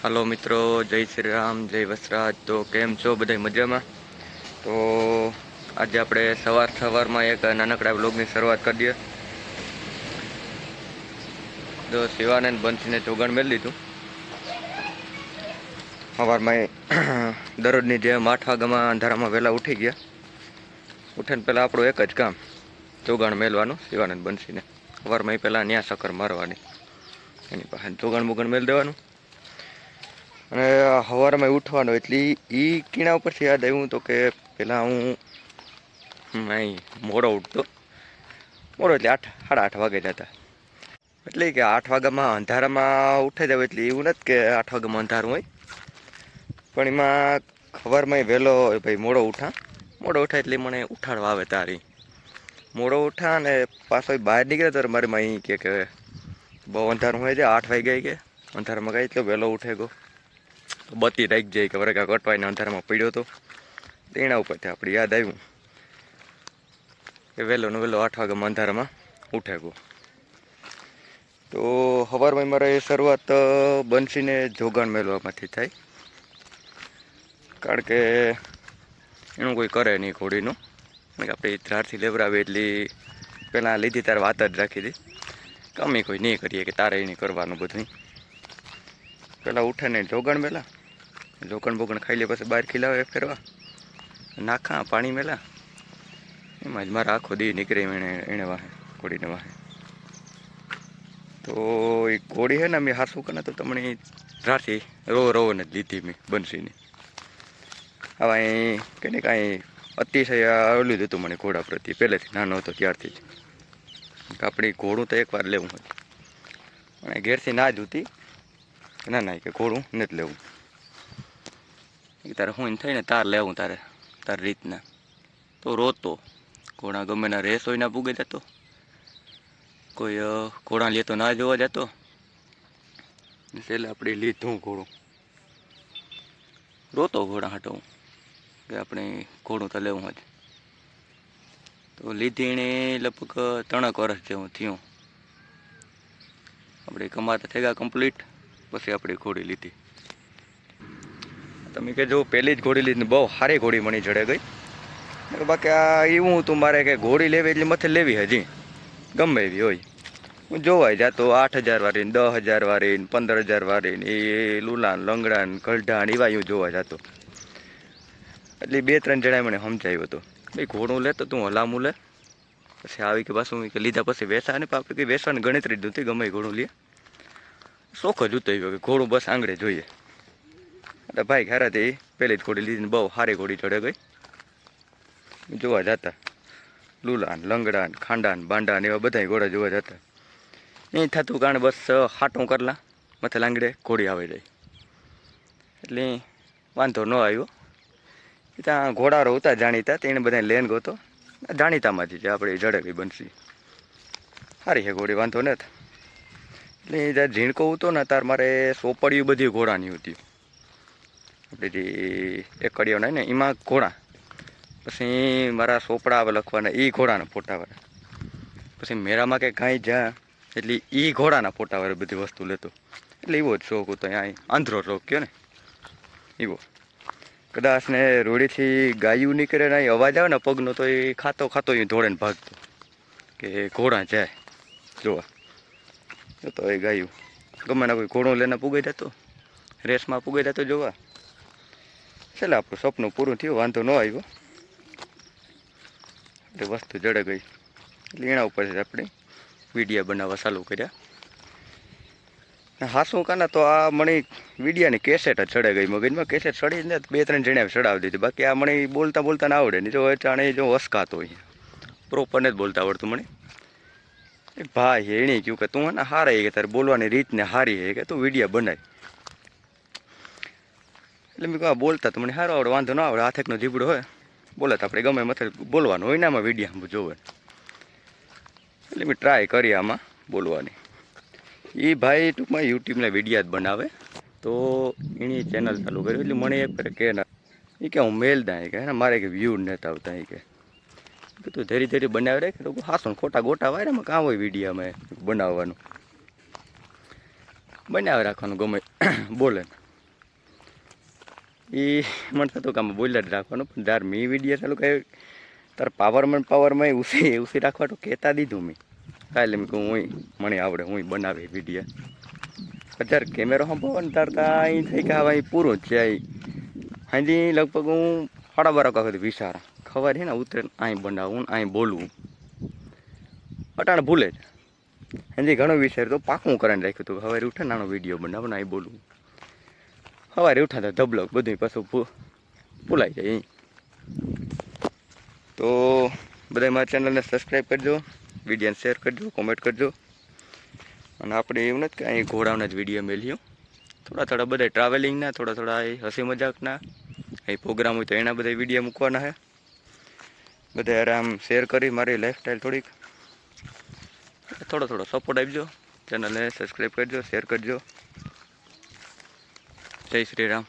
હાલો મિત્રો, જય શ્રી રામ, જય વસરાજ. તો કેમ છો બધા મજામાં? તો આજે આપણે સવારમાં એક નાનકડા બ્લોગની શરૂઆત કરી દઈએ. તો શિવાનંદ બંસીને જોગાણ મેળ લીધું. સવારમાં દરરોજની જેમ 8 વાગ્યામાં અંધારામાં વહેલા ઉઠી ગયા. ઉઠીને પહેલાં આપણું એક જ કામ જોગાણ મેળવાનું શિવાનંદ બંસીને. સવારમાં પહેલાં ન્યા સકર મારવાની, એની પાસે જોગાણ બોગાણ મેળ દેવાનું. અને સવારમાં ઉઠવાનું એટલે એ કીણા ઉપરથી યાદ આવ્યું તો કે પહેલાં હું અહીં મોડો ઉઠતો. મોડો એટલે 8, સાડા 8 વાગે જતા. એટલે કે 8 વાગ્યામાં અંધારામાં ઉઠી જાવ એટલે એવું નથી કે 8 વાગ્યામાં અંધારું હોય. પણ એમાં સવારમાં વહેલો ભાઈ મોડો ઉઠા એટલે મને ઉઠાડવા આવે તારી. મોડો ઉઠા અને પાછો બહાર નીકળે તો મારી માં અહીં કે બહુ અંધારું હોય છે, 8 વાગ્યા કે અંધારામાં કાંઈ એટલો વહેલો ઉઠે ગયો. તો બત્તી રાખી જાય કે વરગા કટવાઈને અંધારામાં પડ્યો હતો. તેના ઉપરથી આપણે યાદ આવ્યું કે વહેલો 8 વાગ્યામાં અંધારામાં ઉઠે ગયો. તો સવારમાં મારે શરૂઆત બંસીને જોગાણ મેળવવામાંથી થાય. કારણ કે એનું કોઈ કરે નહીં ઘોડીનું. આપણે ત્યારથી લેવડાવીએ એટલી પહેલાં લીધી તારે વાત જ રાખી હતી કે અમે કોઈ નહીં કરીએ કે તારે નહીં કરવાનું બધું. પહેલાં ઉઠે ને જોગાણ મેલા, જોગણ બોગણ ખાઈ લે, પછી બહાર ખીલાવે ફેરવા નાખા પાણી મેલા. એમાં જ મારા આખો દી નીકળે એને વાહે ઘોડીને વાહે. તો એ ઘોડી હે ને મેં હાસું કરે તો તમને ત્યારથી રોવને જ લીધી મેં બંસીની. હવે અહીં કે કાંઈ અતિશય ઓલું જ હતું મને ઘોડા પ્રત્યે પહેલેથી નાનો હતો ત્યારથી જ. આપણી ઘોડું તો એકવાર લેવું હતું અને ઘેરથી ના જ હતી. ના કે ઘોડું નથી લેવું, તારે હું થઈને તાર લેવું તારી રીતના. તો રોતો ઘોડા ગમે ના રેસ હોય ના પૂગે જતો, કોઈ ઘોડા લેતો ના જોવા જતો. છેલ્લે આપણે લીધું ઘોડું. રોતો ઘોડા હાટું કે આપણે ઘોડું તો લેવું જ. તો લીધી એણે લગભગ 3 વર્ષ જેવું થયું. આપણે કમાતા થઈ ગયા કમ્પ્લીટ, પછી આપણે ઘોડી લીધી. તમે કે જો પહેલી જ ઘોડી લીધી બહુ સારી ઘોડી મળી જડે ગઈ. બાકી આ એવું હતું મારે કે ઘોડી લેવી એટલે મથે લેવી હજી ગમે એવી હોય. હું જોવાય જાતો 8,000 વાળી, 10,000 વાળી, 15,000 વાળી, એ લુલાન લંગડાન ગઢાન એવા હું જોવા જતો. એટલે 2-3 જણાએ મને સમજાવ્યું હતું ભાઈ ઘોડું લે તો તું હલામું લે. પછી આવી કે પાછું કે લીધા પછી વેસા ને આપણે કંઈ વેસવાની ગણતરી જ નહોતી. ગમે ઘોડું લે શોખ જ ઉતર્યો કે ઘોડું બસ આંગળે જોઈએ. એટલે ભાઈ ખરાથી પહેલી જ ઘોડી લીધી, બહુ સારી ઘોડી ચડે ગઈ. જોવા જતા લુલાન લંગડાન ખાંડાન બાંડાન એવા બધા ઘોડા જોવા જતા. નહીં થતું કારણ બસ હાટું કરલા મથે લાંગડે ઘોડી આવે જાય એટલે વાંધો ન આવ્યો. ત્યાં ઘોડારો હતા જાણીતા, તેને બધા લેન ગોતો જાણીતામાં જ આપણે જડે ગઈ બંસી. સારી છે ઘોડી, વાંધો નથી. એટલે જ્યારે ઝીણકો હતો ને તાર મારે સોપડીયું બધી ઘોડાની હતી. આપણે જે એક કડીઓ ને એમાં ઘોડા, પછી મારા સોપડા આવે લખવાના એ ઘોડાના ફોટાવાળા. પછી મેરામાં કે કાંઈ જા એટલે એ ઘોડાના ફોટાવાળા બધી વસ્તુ લેતો. એટલે એવો જ શોખ હતો. અહીં આંધ્રો શોખ કહો ને એવો. કદાચ ને રોડીથી ગાયું નીકળે ને અવાજ આવે ને પગનો તો એ ખાતો એ ધોળે ને ભાગતો કે ઘોડા જાય જોવા. તો એ ગાયું ગમે ના કોઈ ઘોડો લઈને પૂગાઈ જતો, રેસમાં પૂગાઈ જતો જોવા. છેલ્લે આપણું સપનું પૂરું થયું, વાંધો ન આવ્યો. એટલે વસ્તુ જડે ગઈ એટલે એના ઉપરથી આપણે વિડીયા બનાવવા ચાલુ કર્યા. હાસું કાના તો આ મને વિડીયાની કેસેટ જ ચડે ગઈ મગજમાં. કેસેટ ચડી ને 2-3 જણા ચડાવી દીધી. બાકી આ મને બોલતા ના આવડે નહીં. જો ચાણે જો વસકાતો હોય પ્રોપર ને જ બોલતા આવડતું મને. ભાઈ એણે કહ્યું કે તું ને હારે કે તારે બોલવાની રીતને સારી છે કે તું વિડીયા બનાય. એટલે મેં કહું બોલતા તો મને સારો આવડે, વાંધો ન આવડે. હાથેકનો જીબડો હોય બોલે તો આપણે ગમે મથે બોલવાનું હોય ને આમાં વિડીયામાં જોવે. એટલે મેં ટ્રાય કરી આમાં બોલવાની. એ ભાઈ ટૂંકમાં યુટ્યુબના વિડીયા જ બનાવે. તો એની ચેનલ ચાલુ કરી એટલે મને એક કે ના એ કે હું મેલદા કે ને મારે કે વ્યૂ નથી આવતા. એ કે તું ધીરે બનાવી રાખે તો હાસો ખોટા ગોટા વાય એમાં કામ હોય વિડીયામાં બનાવવાનું. બનાવી રાખવાનું ગમે બોલે. એ મને થતું કે આમાં બોઈલર જ રાખવાનું, પણ તાર મેં વિડીયો ચાલુ કર્યો તાર પાવરમાં ઉસી રાખવા તો કહેતા દીધું મેં કાલે એમ કહું હું મને આવડે હું બનાવે વિડીયો. અત્યારે કેમેરો સંભાળો ને તાર અહીં થઈ કે હવે અહીં પૂરું જ છે. અહીંથી લગભગ હું 12:30 વાગે વિચારા ખબર છે ને ઉતરે અહીં બનાવું અહીં બોલવું અટાણે ભૂલે જ. અહીંથી ઘણું વિચાર્યું તો પાકું કરીને રાખ્યું હતું સવારે ઉઠે નાનો વિડીયો બનાવો ને અહીં બોલવું. સવારે ઉઠાતા ધબલક બધું પાછું ભૂલાઈ જાય અહીં. તો બધા મારા ચેનલને સબસ્ક્રાઈબ કરજો, વિડીયોને શેર કરજો, કોમેન્ટ કરજો. અને આપણે એવું નથી કે અહીં ઘોડાઓના જ વિડીયો મેલ્યું, થોડા બધા ટ્રાવેલિંગના, થોડા હસી મજાકના, અહીં પ્રોગ્રામ હોય તો એના બધા વિડીયો મૂકવાના છે. બધા આરામ શેર કરી મારી લાઈફસ્ટાઈલ થોડીક થોડો સપોર્ટ આપજો, ચેનલને સબસ્ક્રાઈબ કરજો, શેર કરજો. જય શ્રી રામ.